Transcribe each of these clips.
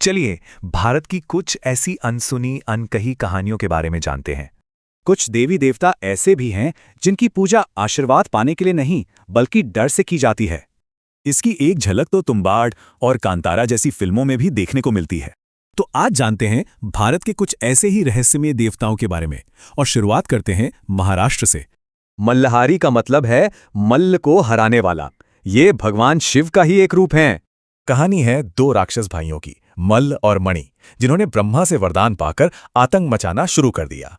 चलिए भारत की कुछ ऐसी अनसुनी अनकही कहानियों के बारे में जानते हैं। कुछ देवी देवता ऐसे भी हैं जिनकी पूजा आशीर्वाद पाने के लिए नहीं बल्कि डर से की जाती है। इसकी एक झलक तो तुम्बाड़ और कांतारा जैसी फिल्मों में भी देखने को मिलती है। तो आज जानते हैं भारत के कुछ ऐसे ही रहस्यमय देवताओं के बारे में और शुरुआत करते हैं महाराष्ट्र से। मल्लहारी का मतलब है मल्ल को हराने वाला। ये भगवान शिव का ही एक रूप है। कहानी है दो राक्षस भाइयों की, मल्ल और मणि, जिन्होंने ब्रह्मा से वरदान पाकर आतंक मचाना शुरू कर दिया।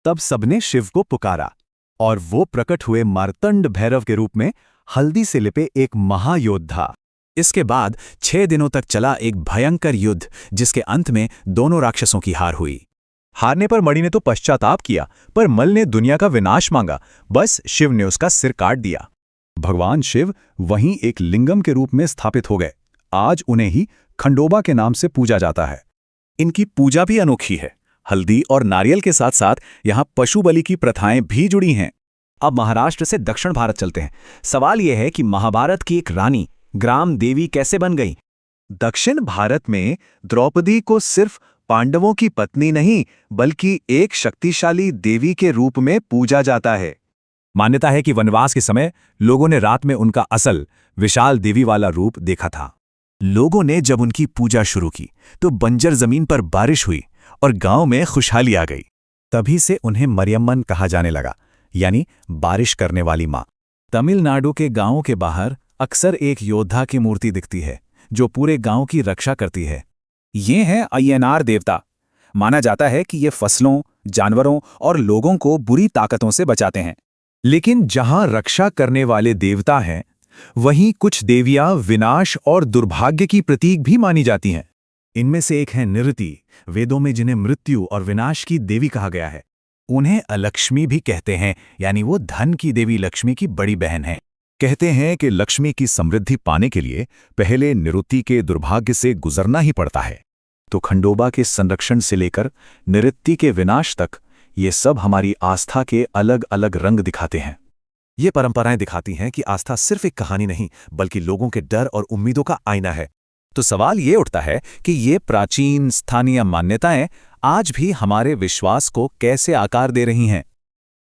तब सबने शिव को पुकारा और वो प्रकट हुए मार्तंड भैरव के रूप में, हल्दी से लिपे एक महायोद्धा। इसके बाद 6 दिनों तक चला एक भयंकर युद्ध, जिसके अंत में दोनों राक्षसों की हार हुई। हारने पर मणि ने तो पश्चाताप किया, पर मल्ल ने दुनिया का विनाश मांगा। बस शिव ने उसका सिर काट दिया। भगवान शिव वहीं एक लिंगम के रूप में स्थापित हो गए। आज उन्हें ही खंडोबा के नाम से पूजा जाता है। इनकी पूजा भी अनोखी है। हल्दी और नारियल के साथ साथ यहाँ पशु बलि की प्रथाएं भी जुड़ी हैं। अब महाराष्ट्र से दक्षिण भारत चलते हैं। सवाल यह है कि महाभारत की एक रानी ग्राम देवी कैसे बन गई? दक्षिण भारत में द्रौपदी को सिर्फ पांडवों की पत्नी नहीं बल्कि एक शक्तिशाली देवी के रूप में पूजा जाता है। मान्यता है कि वनवास के समय लोगों ने रात में उनका असल विशाल देवी वाला रूप देखा था। लोगों ने जब उनकी पूजा शुरू की तो बंजर जमीन पर बारिश हुई और गांव में खुशहाली आ गई। तभी से उन्हें मरियम्मन कहा जाने लगा, यानी बारिश करने वाली माँ। तमिलनाडु के गांवों के बाहर अक्सर एक योद्धा की मूर्ति दिखती है जो पूरे गांव की रक्षा करती है। ये हैं अय्यनार देवता। माना जाता है कि ये फसलों, जानवरों और लोगों को बुरी ताकतों से बचाते हैं। लेकिन जहां रक्षा करने वाले देवता हैं, वहीं कुछ देवियां विनाश और दुर्भाग्य की प्रतीक भी मानी जाती हैं। इनमें से एक है निरति, वेदों में जिन्हें मृत्यु और विनाश की देवी कहा गया है। उन्हें अलक्ष्मी भी कहते हैं, यानी वो धन की देवी लक्ष्मी की बड़ी बहन है। कहते हैं कि लक्ष्मी की समृद्धि पाने के लिए पहले निरुति के दुर्भाग्य से गुजरना ही पड़ता है। तो खंडोबा के संरक्षण से लेकर निरुति के विनाश तक, ये सब हमारी आस्था के अलग अलग रंग दिखाते हैं। ये परंपराएं दिखाती हैं कि आस्था सिर्फ एक कहानी नहीं बल्कि लोगों के डर और उम्मीदों का आईना है। तो सवाल ये उठता है कि ये प्राचीन स्थानीय मान्यताएं आज भी हमारे विश्वास को कैसे आकार दे रही हैं।